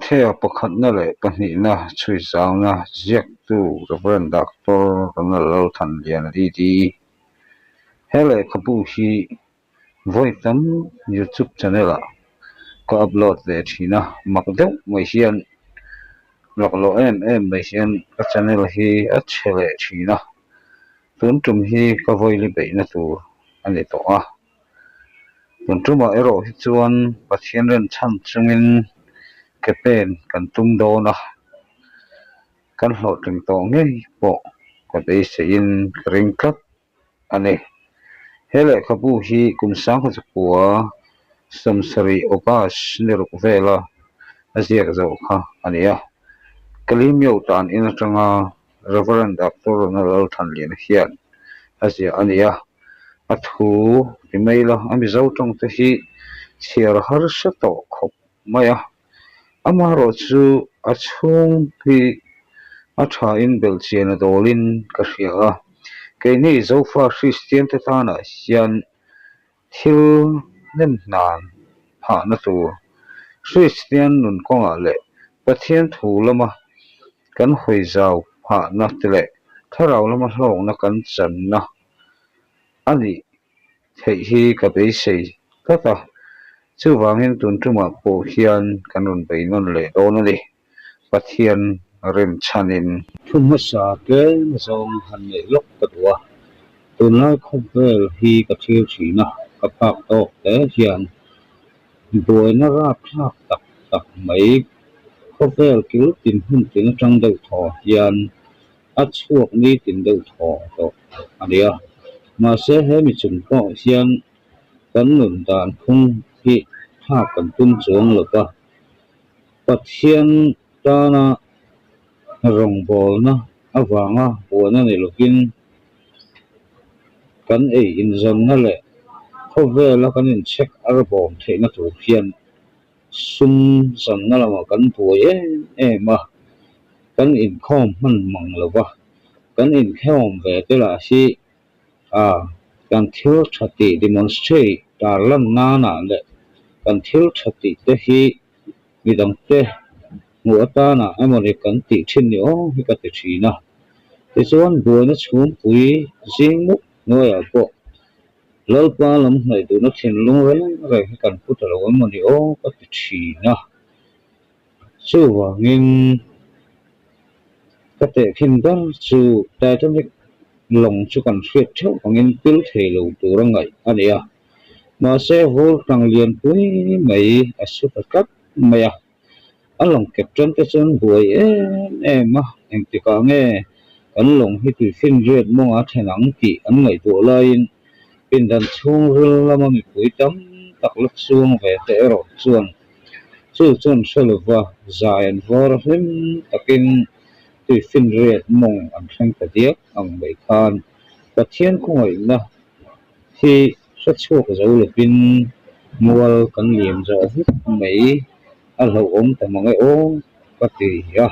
theo pakhat na le pahnih na chui zau na ziak tu Reverend Doctor Ronald Than lian di hele khabu hi voi tam YouTube channel a ko upload ve thina makdeu mai hian loklo em mai hian ka channel hi a chele thina tun tum hi ka voi li be na tu ani to a tun tuma ero hi chuan pathian ren chan chungin kepen kan tum do na kan hlo tring to ngei po ko dei sein ring klat ani hele khabu hi kum sang ho chukua samsari okas niruk vela aziak zo kha ania kalim yo tan in atanga Reverend Dr. Ronald Than lian hian azia ania athu emaila ami zo tong te hi chiar har sha to khop maya amaro chu achung hi atha in belchian dolin ka hria keini zofa Christian te tana hian thil nem nan ha na tu Christian nun konga le pathian thu lama kan hoi zau ha na tele tharau lama hlong na kan chan na ani thei hi ka be sei tata chu wangin tun tuma po hian kanun beinon le don ani pathian rem chanin thuma sa ke zong han le lok patwa tunai khobel hi ka thil thina ka phak to te hian boina ra phak tak tak mai khobel kil tin hun tin tang deuh thaw hian a chuak ni tin deuh thaw to ania ma se he mi chung ko hian kan nun dan khung hi ha kan tum chuang loka pathian tana rong bol na awanga bona ni lokin kan ei in zon na le khobela kan in check arbom theina tur hian sum zon na lama kan pui ma kan in khom man mang lowa kan in khom ve te la si kan thil thati demonstrate tar lam na na le kan thil thati te hi midang te muata na amoni kan ti thin ni hi ka ti thina te chuan buina chhum pui jingmu noya po lalpa lam hnai tu na thin lung re kan put lo amoni ka ti thina chu wangin ka te khin dar chu Titanic long chu kan hriat theu angin pil thei lo tur angai ania ma se vol tang lian pui mai asu tak maya along captain te chon buai ma eng ti ka nge kan long hi tu fin red monga thenang ti an ngai to lain pin dan chung rul lama mi pui tam tak luk suang ve te ro chuan chu chon shalwa zain vor him takin tu fin red mong an thang ta dia ang bai khan pathian khoi na hi sa chuak zo le pin mual kan liam zo hi mai a lo om ta mangai ka ti ya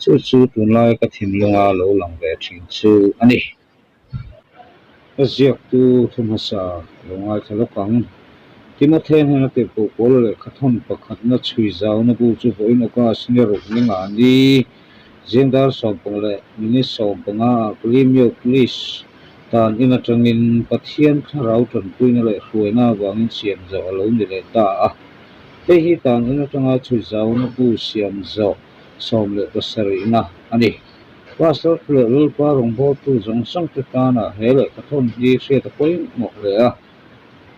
chu tun lai ka thin lunga lo lang ve thin chu ani aziak tu thumasa lunga thalokang Timothy na te po pol le khathon pakhat na chui zau na bu chu voin ka sine rok ni nga ni zendar sompong le mini sompanga limyo please tan ina tangin pathian tharau ton puina le hruina wangin siam zo alo ni le ta te hi tan ina tanga chui zau na bu siam zo som le pasari na ani pastor le lulpa rong bo tu jong sang te ta na hele kathon hi se ta poi mo le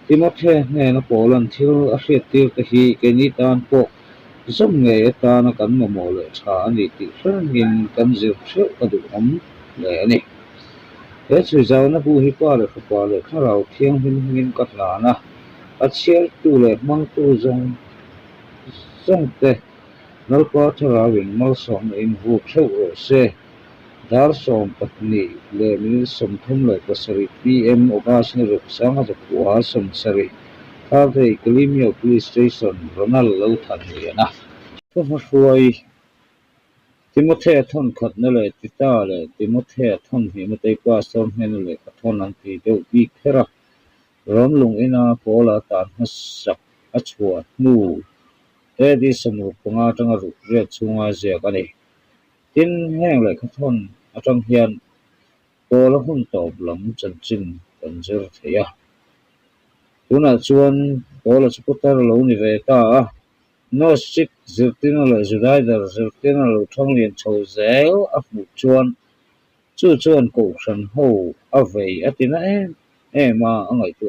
Timothy ne na polan thil a hriat tir te hi ke ni tan po zum nge ta na kan mo le tha ani ti hrangin kan zir theu adu om le ani he chui zau na bu hi pa le kharau thiang hin ka thla na a chial tu le mang tu zong te nalpa thara win mal som in vu theu se dar som patni le min som thum le pasari PM ogasne ruk sanga ja puha som sari thave Kalimio police station Ronald lo than na ko hruai Timothy thon khat na le tita le Timothy thon hi ma te pa som hen le thon an ti deu bi khera rom lung ina pola ta hasak a chhuat nu di samuk panga tanga ru ria chunga zia kani tin heng le khathon atang hian pola hun top lam chan chin kan zer theya tuna chuan pola chuputar lo ni ve ta no sik zirtina le zuraidar zirtina lo thong lian chho zel a fu chuan chuan ko san ho a vei atina ma angai tu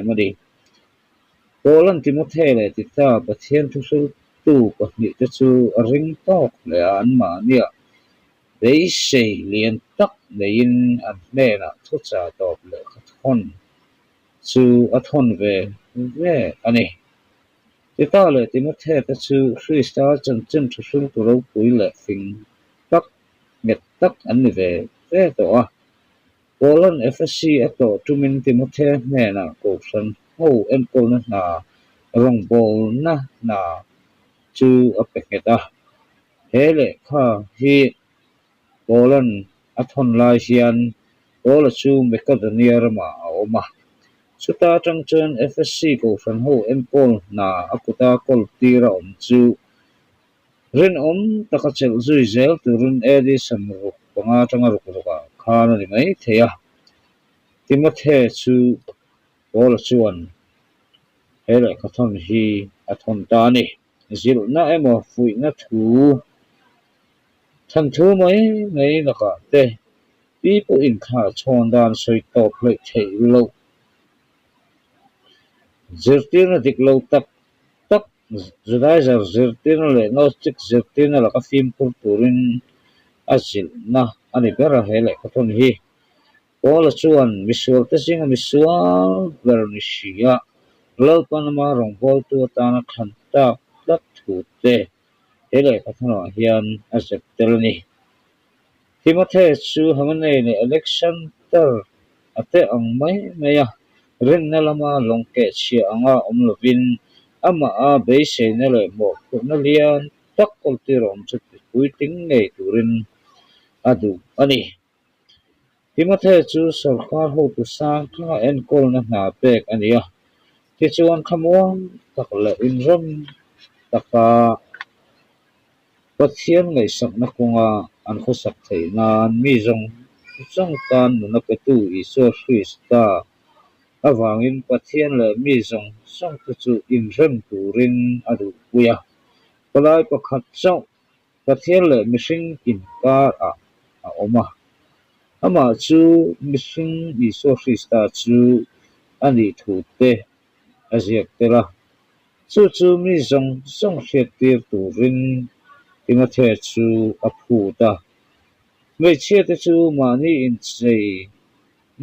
ma di Poland Timothy le ti ta pathian thu su tu pahnih te chu a ring tok le an ma nia vei sei lian tak nein an hmena thu cha top le khathon chu a thon ve ani ti ta le Timothy te chu Krista chan chen thu su tu ro pui le fing tak met tak an ni ve to a Poland FSC ato tumin Timothy hmena ko san ho en ko na rong bol na chu a peketa hele kha hi Poland athon lai hian Pola chu Macedonia ma oma chuta tangchen FSC ko san ho en pol na akuta kol tira om chu rin om takachel zui zel turun edi samruk panga tanga ruka khana ni mai theya Timothy chu Pola chuan hele khathon hi athon ta ni zil na emo fui na thu than thu mai na ka te people in kha chon dan soi top le thei lo zirtina dik lo tak tak zudai zirtina le no chik zirtina la ka fim pur purin azil na ani bera hele khathon hi Pola chuan misual te singa misual vernisia lo panama rong bol tu ta na khan ta tak thu te hele khathon hian azek telni Timothy chu hamane ni election tar ate ang mai ya rin na lama longke chi anga omlovin ama a beise na le mo na lian tak kolti rom chu puiting nei turin adu ani Timothy chu sarkar ho tu sang thanga en kol na na pek ania ti chuan khamwang tak le in ram taka pathian ngai sak na kunga an khosak thei na mi zong tan na pe tu iso Krista awangin pathian le mi zong song chu in rem turin adu puya palai pakhat chau pathian le mihring in kar a oma ama chu mihring iso Krista chu ani thu te aziak tela chu mi zong song hriat tir turin Timothy chu a phu ta mei chia te chu mani in chei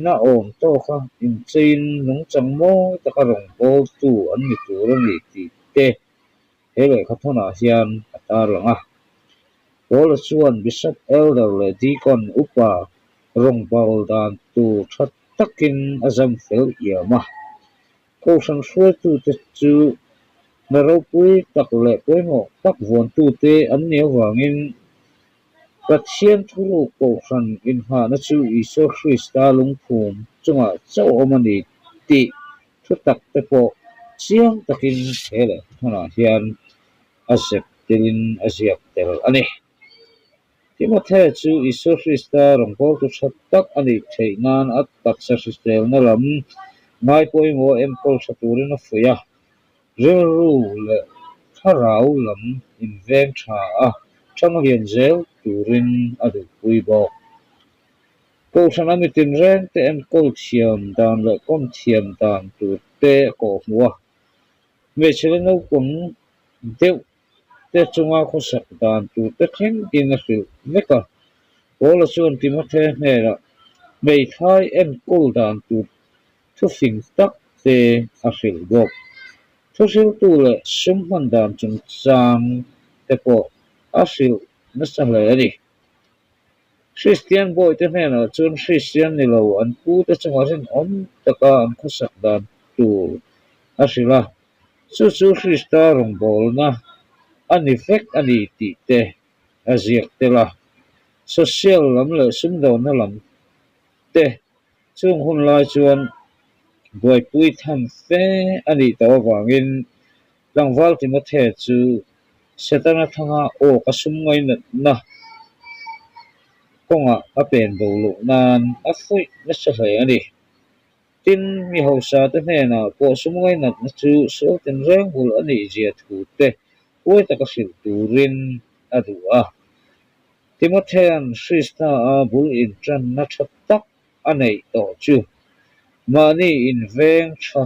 na om to kha in chein nong chang mo ta ka rong bol tu an mi tu ro ni ti te hele khathona hian atar langa Pola chuan bishop elder le deacon upa rong bol dan tu that takin azam fel yama ko san shwe tu te chu na ro pui tak le pui mo tak von tu te an ne wangin pathian thuru ko san in ha na chu iso Krista lung phum chunga chau omani ti thu tak te po chiang takin hele thana hian asep tilin asiak tel ani Timothy chu iso Krista rongpol tu that tak ani theinan at tak sa sistel na lam ngai poi mo em pol saturin a fuya ru le tharau lam in veng tha a chang hian zel turin adu pui bo ko sana mi tin ren te en kol thiam dan le kom thiam dan tu te ko hua me chele no kum deu te chunga ko sak dan tu te theng din a sil meka ola chuan Timothy hmela mei thai en kol dan tu thu fing tak te a sil bok thu sil tu le sum han dan chung chang te po a sil na sang le ani Christian boy te hmena chun Christian ni lo an pu te chunga rin om taka an khosak dan tu a sila chu Krista rong bol na ani vek ani ti te aziak te la social lam le sum do na lam te chung hun lai chuan boy pui tham fe ani to wangin tlangwal ti ma the chu setana thanga o ka sum ngai na konga a pen do lu nan a fui na sa hlai ani tin mi ho sa te hne na po sum ngai na chu so ten reng bul ani zia thu te oi ta ka sil turin adu a Timothean Shrista a bul in tran na that tak anei to chu mani in veng tha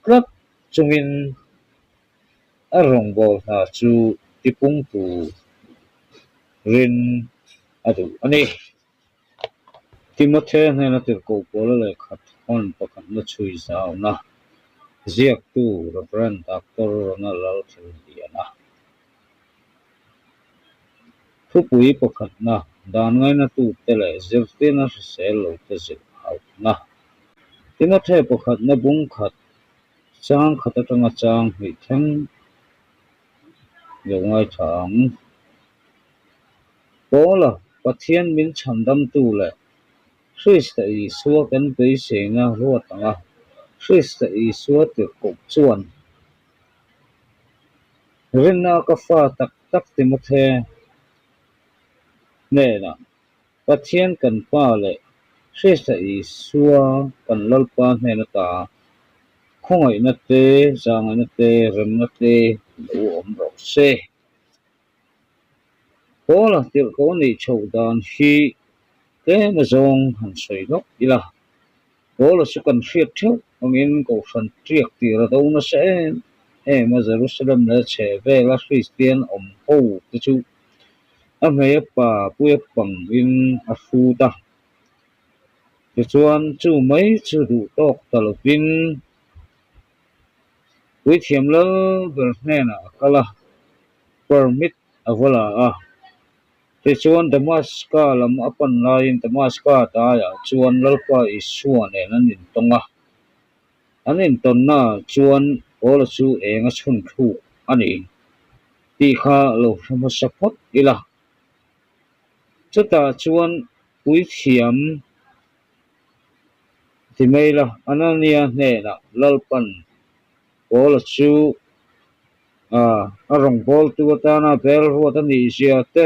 klap chungin a rong bol na chu tipung tu rin adu ani Timothean na tir ko pol le khat on pakat na chui zau na ziak tu Reverend Dr. na lal thil diana thu pui pakat na dan ngai na tu tele zirte na sel lo te zil hau na Timothy pakat na bung khat chang khata tanga chang hi theng yo ngai thang pola pathian min chandam tu le Krista i suwa kan pe se na ruwa tanga Krista i suwa te ko chuan rinna ka fa tak tak Timothy ne na pathian kan pa le Krista i suwa kan lalpa ne na ta khongai na te jang na te rem na te lo om ro se pola til ko ni chodan hi te na zong han soi lok ila pola su kan fiat theu angin ko san triak ti ra do na se ma Jerusalem na che ve la Christian om ho te chu a me pa pu pang in a fu ta te chuan chu mai chu du tok talopin wi thiam lo ber hne na kala permit avala a te chuan Damaska lam apan lain Damaska ta ya chuan lalpa i suan en anin tonga anin tonna chuan ola chu enga chhun thu ani ti kha lo thama sapot ila chuta chuan pui thiam ti meila anania hne na lalpan ola chu arong bol tu ta na bel ro ta ni sia te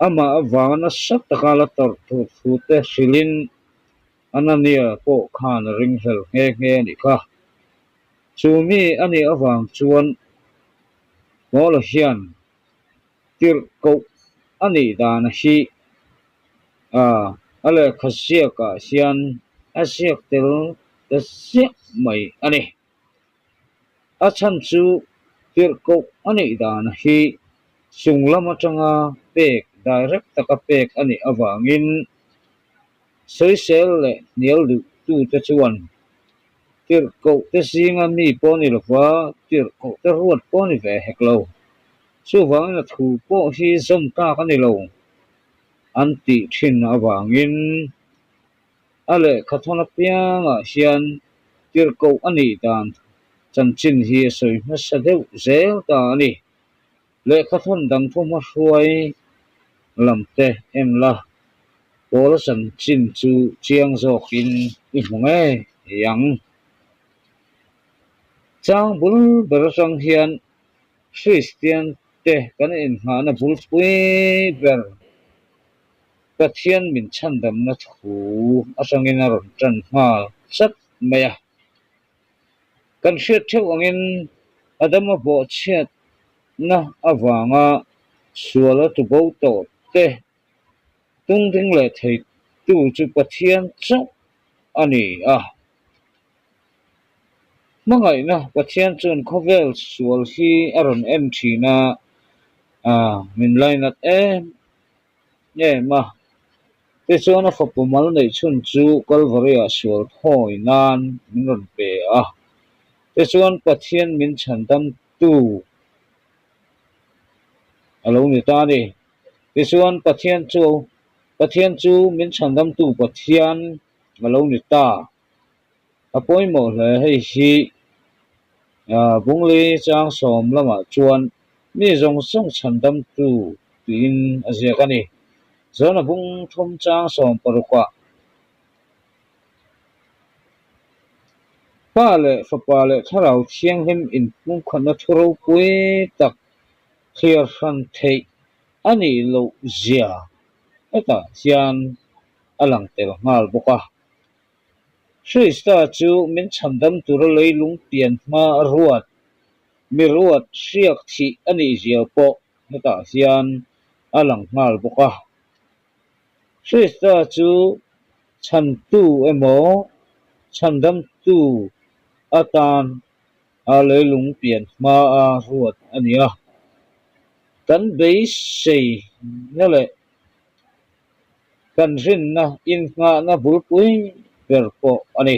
ama awangana sat takala tor thu te silin anania po khan ring hel nge nge ni kha chumi ani awang chuan mola hian tir ko ani dan hi ale khasia ka hian asiak tel te siak mai ani achan chu tir ko ani dan hi sunglama tanga pek direct taka pek ani awangin soisel le nial du tu te chuan tir ko te singa mi poni lova tir ko te ruat poni ve heklo chu wangin thu po hi zom ta kan lo anti thin awangin ale khathona pianga hian tir ko ani dan chan chin hi soi na sa deu zel ta ani le khathon dang thoma hruai lamte em la pola san chin chu chiang zok in I hmunge yang chang bul berasang hian Christian te kan in ha na bul pui ber pathian min chandam na thu asangin aron tran ha sat maya kan hriat theu angin adama bo chiat na awanga suala tu bo to te tung ding le thei tu chu pathian chau ani mangai na pathian chun khovel sual hi aron en thina min lainat ma te chuan a fapumal nei chun chu Calvary a sual thoi nan min ron pe te chuan pathian min chandam tu alo ni ta ni te chuan pathian chu min chandam tu pathian alo ni ta apoi mo hle hei hi bungli chang som lama chuan mi zong song chandam tu tin azia kani zona bung thom chang som paruka pa le fa pa le tharau thiang him in pung khana thuro pui tak clear ran thei ani lo zia eta hian alang tel ngal boka Sri sta chu min chandam tur leilung pian ma ruat mi ruat siak thi ani zia po heta hian alang ngal boka Sri sta chu chan tu emo chandam tu atan a leilung pian ma a ruat ania kan bei sei na le kan rin na in nga na bulpui per po ani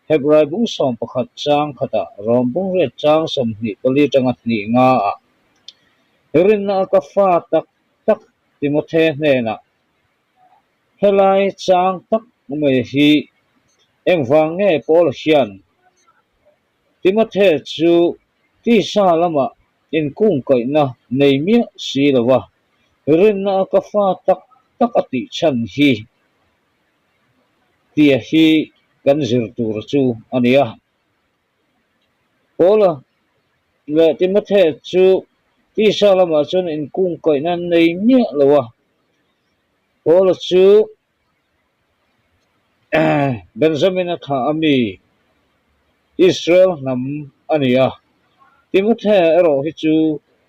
hebrai bung som pakhat chang khata rom bung re chang som ni pali tanga ni nga a rin na ka fa tak tak timothe ne na helai chang tak mai hi eng wang nge pol hian timothe chu ti sa lama in kung kai na nei mi si lawa rin na ka fa tak tak ati chan hi tia hi kan zir tur chu ania pola le timothe chu ti sa lama chun in kung kai na nei mi lawa pola chu benjamin tha ami Israel nam ania timothe ero hi chu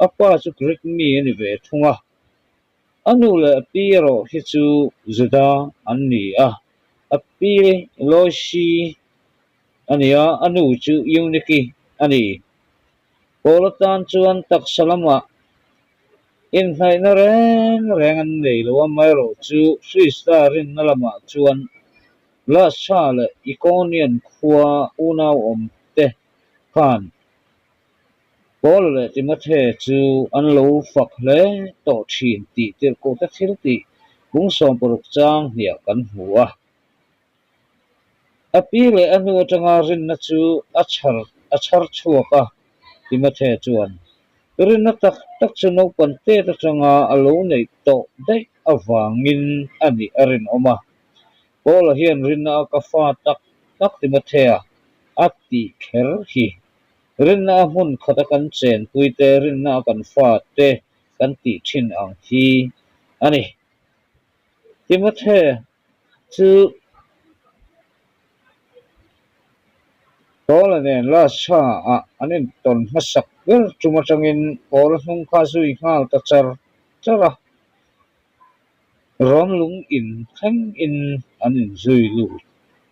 apa chu greek mi ani ve thunga anu le pi ero hi chu juda anni a api loshi ania anu chu uniki ani polatan chuan tak salama in hai na reng an nei lo mai ro chu three star in na lama chuan la sale iconian khua unau om te khan Paul le Timothy chu an lo fak le to thin ti tir ko ta thil ti bung som poruk chang hia kan hua api le anu tanga rin na chu achar chuaka Timothy chuan rin na tak tak chu no pan te ta changa alo nei to dai awangin ani arin oma Paul hian rin na ka fa tak tak Timothy ati kher hi rin na hun khata kan chen tuite rin na kan fa te kan ti thin ang hi ani Timothy chu Paul nen la cha a anin ton masak ber chuma changin Paul hung kha sui ngal ta chara rom lung in khang in anin zui lu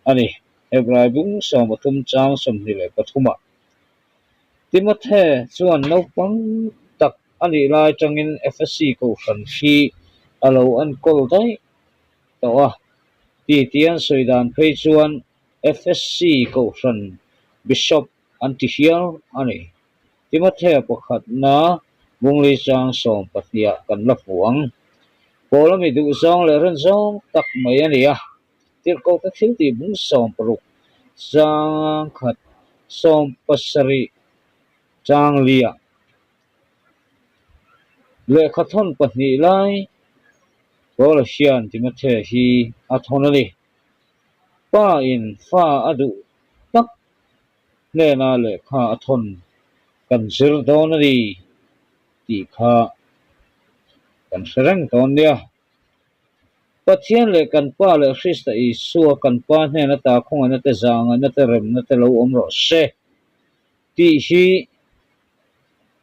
ani hebrai bung som thum chang som ni le pathuma Timothy chuan no pang tak ani lai changin FSC ko fan hi alo an kol dai to a ti tian soidan phei chuan FSC ko fan bishop antihial ani Timothy pakhat na bungli chang som patia kan la puang polami du zong le ran zong tak mai ani a tir ko ta thil ti bung som paruk chang khat som pasari chang lia le khathon pahni lai Paul hian Timothy hi athonali pa in fa adu tak le na le kha athon kan zir donari ti kha kan serang ton dia pathian le kan pa le Krista Isu kan pa hne na ta khong na te zang na te rem na te lo om ro se ti hi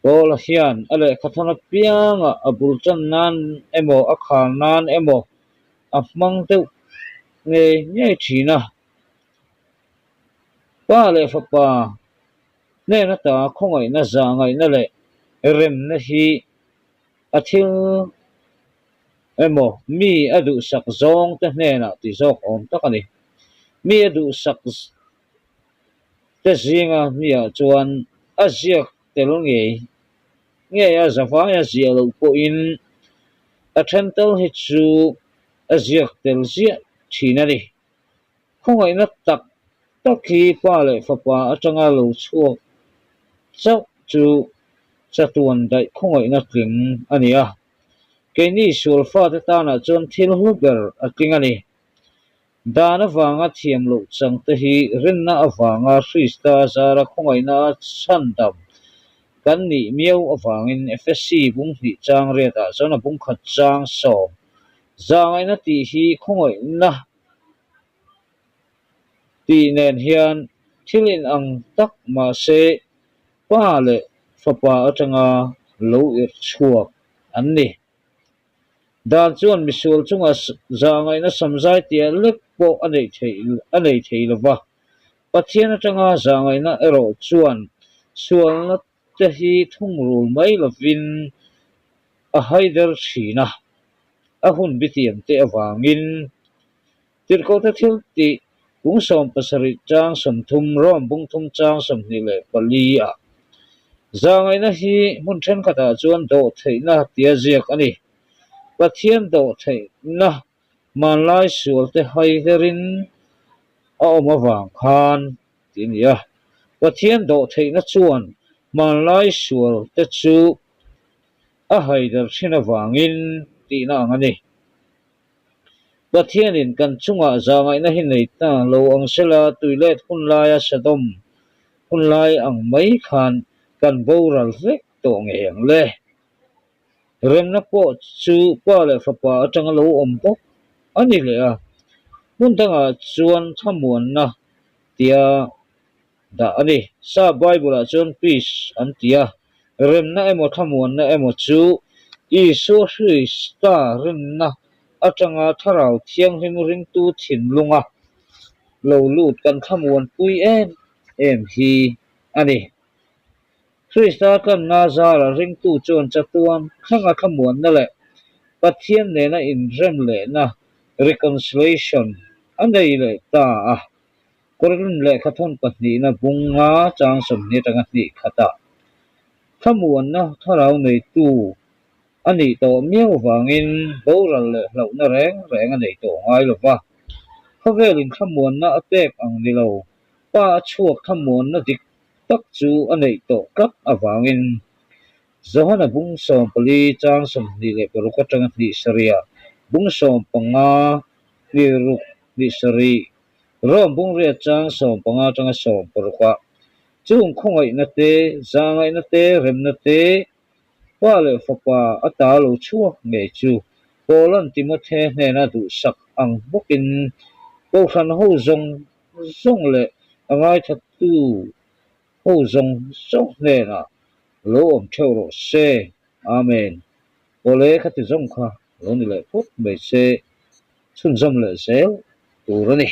Paul hian ale khathona pianga abul chan nan emo akhal nan emo amang te nge thina pa le fa pa ne na ta khongai na zangai na le rem na hi athil emo mi adu sak zong te hne na ti zok om takani mi adu sak te zinga mi a chuan aziak telonge nge ya zafa ya zia lo po in athental hi chu aziak tel zia thina ni khongai na tak takhi pa le fa pa atanga lo chuak chau chu chatuan dai khongai na tling ania ke ni sulfa te ta na chon thil huber ating ani dana wanga thiam lo chang te hi rinna awanga Krista zara khongaina chandam kan ni miau awangin FSC bung hi chang reta chana bung khat chang so zangaina ti hi khongaina ti nen hian thilin ang tak ma se pa le fapa atanga lo ir chuak an ni dan chuan misul chunga zangaina samzai tia lek po anei thei lova pathian atanga zangaina ero chuan sualna te hi thungrul mai lovin a haider thina a hun bitiam te awangin tirko te thil ti bung som pasari chang som thum rom bung thum chang som ni le pali a zangaina hi mun then khata chuan do theina tia ziak ani pathian do theina manlai sual te haiderin a oma wang khan tinia pathian do theina chuan manlai sual te chu a haider thina wangin tina angani pathianin kan chunga zangaina hi nei ta lo ang sela tuilet hunlaia sadom hunlai ang mai khan kan boral vek to ngeng le remna po chu pa le fapa atanga lo om po ani le a mun tanga chuan thamuan na tia da ani sa bible a chuan peace an tia remna emo thamuan na emo chu Isu Krista rinna atanga tharau thiang him ring tu thin lunga lo lut kan thamuan pui em hi ani Krista kan nazara ring tu chon chatuan khanga thamuan na le pathian ne na in rem le na reconciliation anei le ta a korin le khathon pahni na bunga chang som ni tanga ni khata thamuan na tharau nei tu ani to miau wangin boral le lo na reng ani to ngai lo wa khavelin thamuan na atek ang ni lo pa chuak thamuan na dik tak chu ani to kap awangin zohana bung som pali chang som ni le peru ka tang ni saria bung som panga ni ru ni sari rom bung ria chang som panga chang som peru ka chung khongai na te zangai na te rem na te pa le fapa atalo chuak nge chu polan timothe ne na du sak ang bukin ko khan ho zong le angai that tu ho zong ne na lo om theu ro se amen ole khati zong kha lo ni le phut me se chun zom le se tu ro ni